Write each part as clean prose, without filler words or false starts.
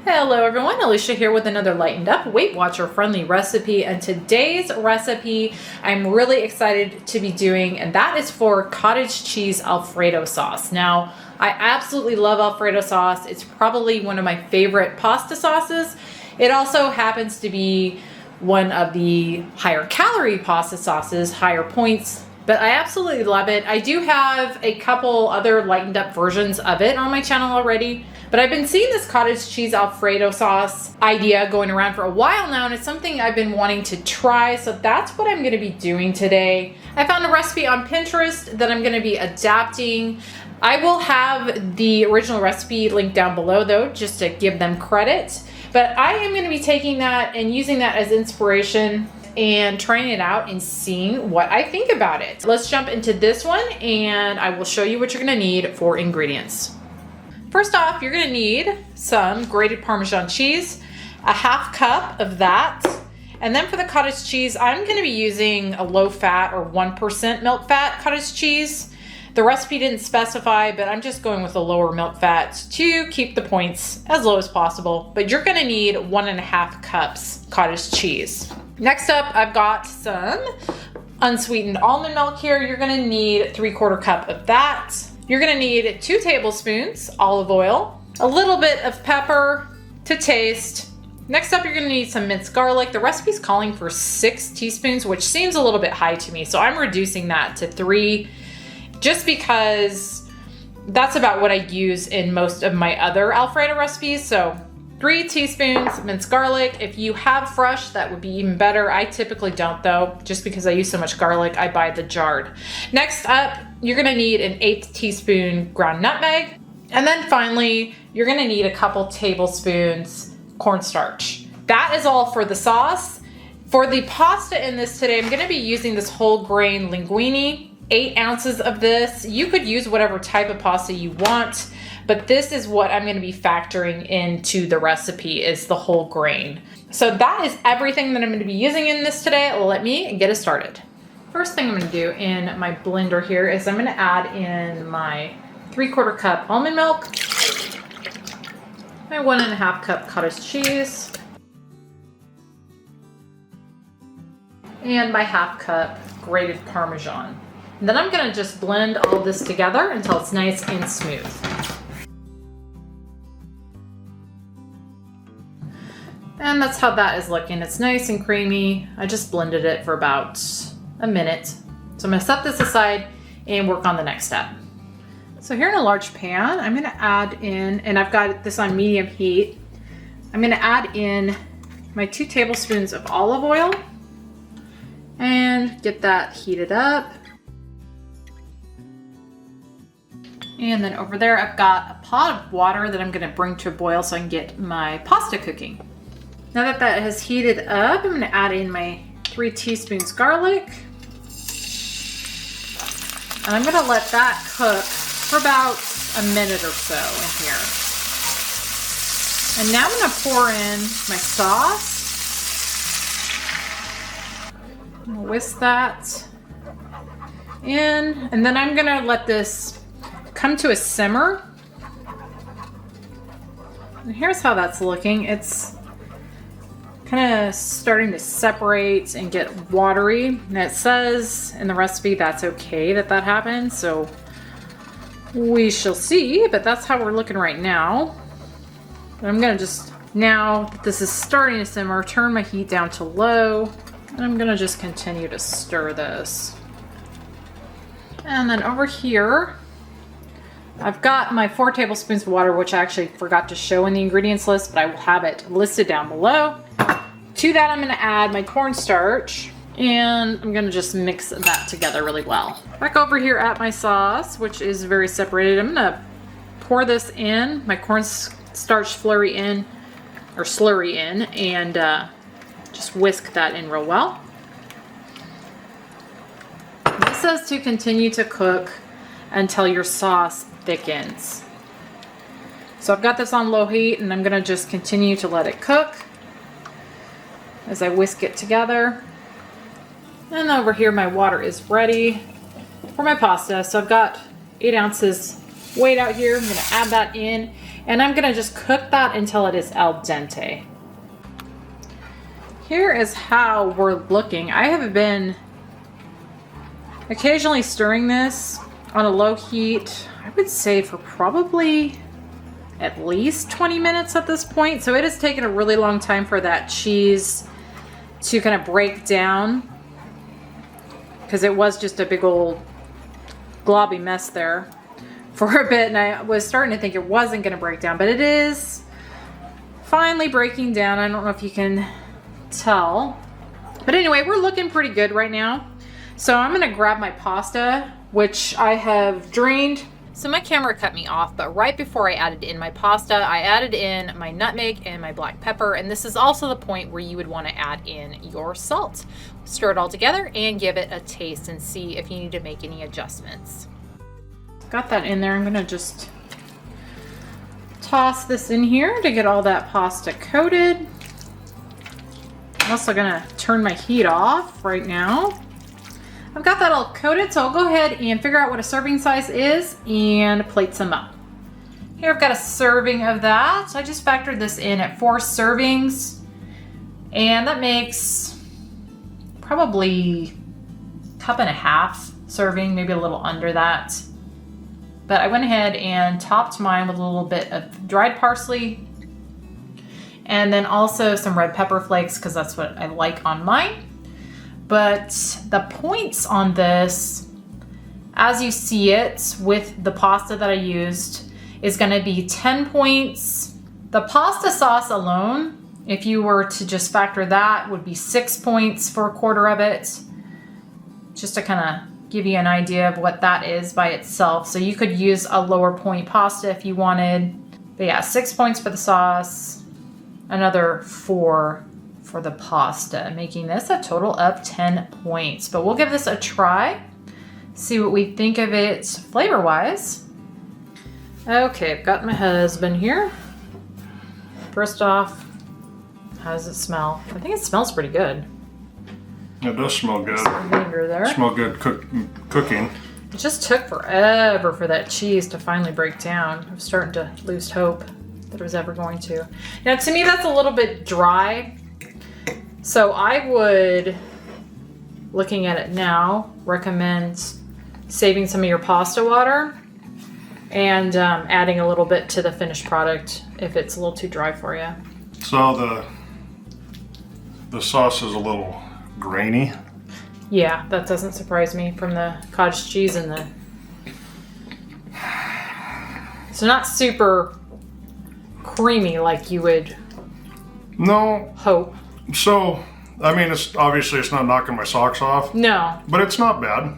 Hello everyone, Alicia here with another lightened up Weight Watcher friendly recipe, and today's recipe I'm really excited to be doing, and that is for cottage cheese Alfredo sauce. Now, I absolutely love Alfredo sauce. It's probably one of my favorite pasta sauces. It also happens to be one of the higher calorie pasta sauces, higher points, but I absolutely love it. I do have a couple other lightened up versions of it on my channel already, but I've been seeing this cottage cheese Alfredo sauce idea going around for a while now, and it's something I've been wanting to try, so that's what I'm gonna be doing today. I found a recipe on Pinterest that I'm gonna be adapting. I will have the original recipe linked down below though, just to give them credit, but I am gonna be taking that and using that as inspiration and trying it out and seeing what I think about it. Let's jump into this one and I will show you what you're gonna need for ingredients. First off, you're gonna need some grated Parmesan cheese, a half cup of that. And then for the cottage cheese, I'm gonna be using a low fat or 1% milk fat cottage cheese. The recipe didn't specify, but I'm just going with a lower milk fat to keep the points as low as possible. But you're gonna need 1.5 cups cottage cheese. Next up, I've got some unsweetened almond milk here. You're gonna need 3/4 cup of that. You're gonna need 2 tablespoons olive oil, a little bit of pepper to taste. Next up, you're gonna need some minced garlic. The recipe's calling for 6 teaspoons, which seems a little bit high to me, so I'm reducing that to 3, just because that's about what I use in most of my other Alfredo recipes. So 3 teaspoons minced garlic. If you have fresh, that would be even better. I typically don't though, just because I use so much garlic, I buy the jarred. Next up, you're gonna need an 1/8 teaspoon ground nutmeg. And then finally, you're gonna need a couple tablespoons cornstarch. That is all for the sauce. For the pasta in this today, I'm gonna be using this whole grain linguine, 8 ounces of this. You could use whatever type of pasta you want, but this is what I'm gonna be factoring into the recipe, is the whole grain. So that is everything that I'm gonna be using in this today. Let me get it started. First thing I'm gonna do in my blender here is I'm gonna add in my 3/4 cup almond milk, my 1.5 cup cottage cheese, and my 1/2 cup grated Parmesan. And then I'm gonna just blend all this together until it's nice and smooth. And that's how that is looking. It's nice and creamy. I just blended it for about a minute. So I'm gonna set this aside and work on the next step. So here in a large pan, I'm gonna add in, and I've got this on medium heat, I'm gonna add in my 2 tablespoons of olive oil and get that heated up. And then over there, I've got a pot of water that I'm gonna bring to a boil so I can get my pasta cooking. Now that that has heated up, I'm gonna add in my 3 teaspoons garlic. And I'm gonna let that cook for about a minute or so in here. And now I'm gonna pour in my sauce. I'm gonna whisk that in, and then I'm gonna let this come to a simmer. And here's how that's looking. It's kind of starting to separate and get watery. And it says in the recipe that's okay that that happens, so we shall see, but that's how we're looking right now. But I'm gonna just, now that this is starting to simmer, turn my heat down to low, and I'm gonna just continue to stir this. And then over here, I've got my 4 tablespoons of water, which I actually forgot to show in the ingredients list, but I will have it listed down below. To that, I'm gonna add my cornstarch, and I'm gonna just mix that together really well. Back over here at my sauce, which is very separated, I'm gonna pour this in, my cornstarch slurry in, and just whisk that in real well. This says to continue to cook until your sauce thickens. So I've got this on low heat, and I'm gonna just continue to let it cook as I whisk it together. And over here, my water is ready for my pasta. So I've got 8 ounces weight out here. I'm gonna add that in. And I'm gonna just cook that until it is al dente. Here is how we're looking. I have been occasionally stirring this on a low heat, I would say for probably at least 20 minutes at this point. So it has taken a really long time for that cheese to kind of break down, because it was just a big old globby mess there for a bit, and I was starting to think it wasn't going to break down, but it is finally breaking down. I don't know if you can tell, but anyway, we're looking pretty good right now. So I'm going to grab my pasta, which I have drained. So my camera cut me off, but right before I added in my pasta, I added in my nutmeg and my black pepper, and this is also the point where you would want to add in your salt. Stir it all together and give it a taste and see if you need to make any adjustments. Got that in there. I'm gonna just toss this in here to get all that pasta coated. I'm also gonna turn my heat off right now. I've got that all coated, so I'll go ahead and figure out what a serving size is and plate some up. Here I've got a serving of that. So I just factored this in at 4 servings, and that makes probably a cup and a half serving, maybe a little under that. But I went ahead and topped mine with a little bit of dried parsley, and then also some red pepper flakes, because that's what I like on mine. But the points on this, as you see it with the pasta that I used, is going to be 10 points. The pasta sauce alone, if you were to just factor that, would be 6 points for a quarter of it. Just to kind of give you an idea of what that is by itself. So you could use a lower point pasta if you wanted. But yeah, 6 points for the sauce, another 4 for the pasta, making this a total of 10 points. But we'll give this a try, see what we think of it flavor-wise. Okay, I've got my husband here. First off, how does it smell? I think it smells pretty good. It does smell good. Some vinegar there. Smell good cooking. It just took forever for that cheese to finally break down. I'm starting to lose hope that it was ever going to. Now, to me, that's a little bit dry. So I would, looking at it now, recommend saving some of your pasta water and adding a little bit to the finished product if it's a little too dry for you. So the sauce is a little grainy. Yeah, that doesn't surprise me from the cottage cheese and the... So not super creamy like you would hope. So, I mean, it's obviously it's not knocking my socks off. No. But it's not bad.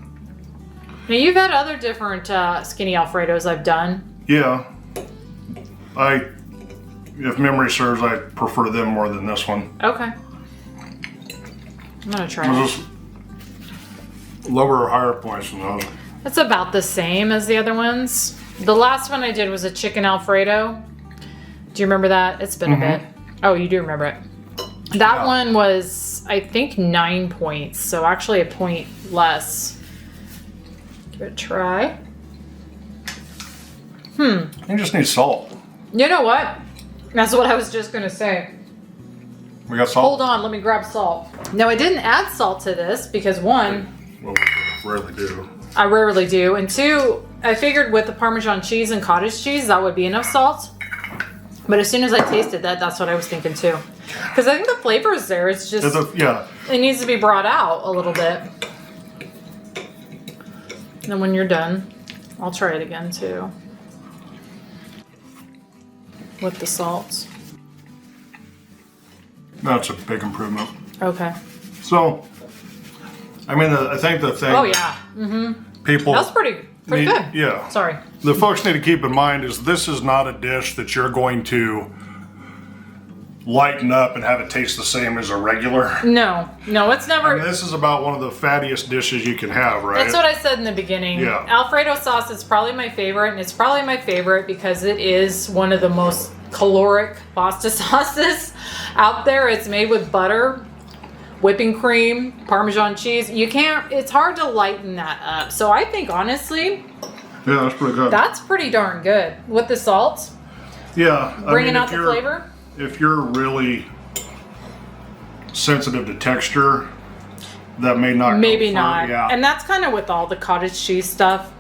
Now, you've had other different skinny Alfredos I've done. Yeah. If memory serves, I prefer them more than this one. Okay. I'm gonna try it. Is this lower or higher points than those? It's about the same as the other ones. The last one I did was a chicken Alfredo. Do you remember that? It's been a bit. Oh, you do remember it. That one was, I think, 9 points. So actually a point less. Give it a try. You just need salt. You know what? That's what I was just going to say. We got salt? Hold on, let me grab salt. No, I didn't add salt to this because 1... Well, we rarely do. I rarely do. And 2, I figured with the Parmesan cheese and cottage cheese, that would be enough salt. But as soon as I tasted that, that's what I was thinking too. Because I think the flavor is there. It's just, it needs to be brought out a little bit. And then when you're done, I'll try it again too. With the salts. That's a big improvement. Okay. So, I mean, I think the thing... Oh, yeah. People... That's pretty good. Yeah. Sorry. The folks need to keep in mind is this is not a dish that you're going to lighten up and have it taste the same as a regular. No, it's never. I mean, this is about one of the fattiest dishes you can have, right? That's what I said in the beginning. Yeah. Alfredo sauce is probably my favorite, and it's probably my favorite because it is one of the most caloric pasta sauces out there. It's made with butter, whipping cream, Parmesan cheese. It's hard to lighten that up. So I think honestly, yeah, that's pretty good. That's pretty darn good with the salt. Yeah. bringing out the flavor. If you're really sensitive to texture, that may not. Maybe not. Yeah. And that's kind of with all the cottage cheese stuff.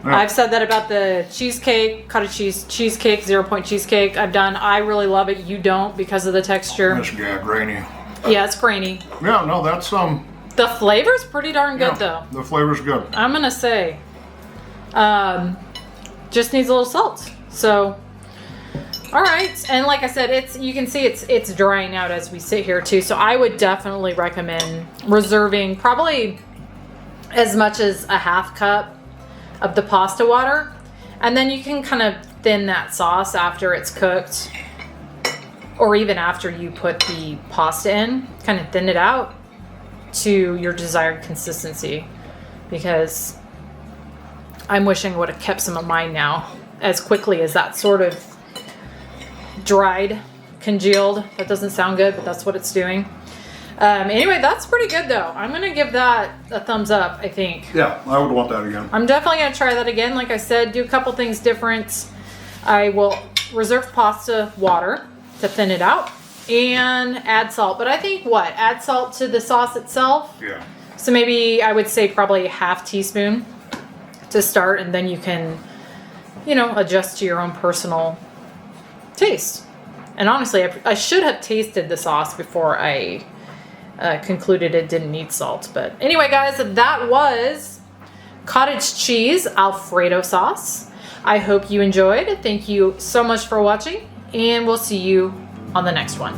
Yeah. I've said that about the cheesecake, cottage cheesecake, 0 point cheesecake I've done. I really love it. You don't because of the texture. It's grainy. Yeah, it's grainy. Yeah, no, that's The flavor's pretty darn good though. The flavor's good. I'm gonna say, just needs a little salt. So, all right, and like I said, you can see it's drying out as we sit here too. So I would definitely recommend reserving probably as much as a half cup of the pasta water, and then you can kind of thin that sauce after it's cooked, or even after you put the pasta in, kind of thin it out to your desired consistency, because I'm wishing I would have kept some of mine now as quickly as that sort of dried, congealed. That doesn't sound good, but that's what it's doing. Anyway, that's pretty good though. I'm gonna give that a thumbs up, I think. Yeah, I would want that again. I'm definitely gonna try that again. Like I said, do a couple things different. I will reserve pasta water to thin it out and add salt. But I think add salt to the sauce itself. Yeah. So maybe I would say probably a half teaspoon to start, and then you can, adjust to your own personal taste. And honestly, I should have tasted the sauce before I concluded it didn't need salt. But anyway, guys, that was cottage cheese Alfredo sauce. I hope you enjoyed. Thank you so much for watching, and we'll see you on the next one.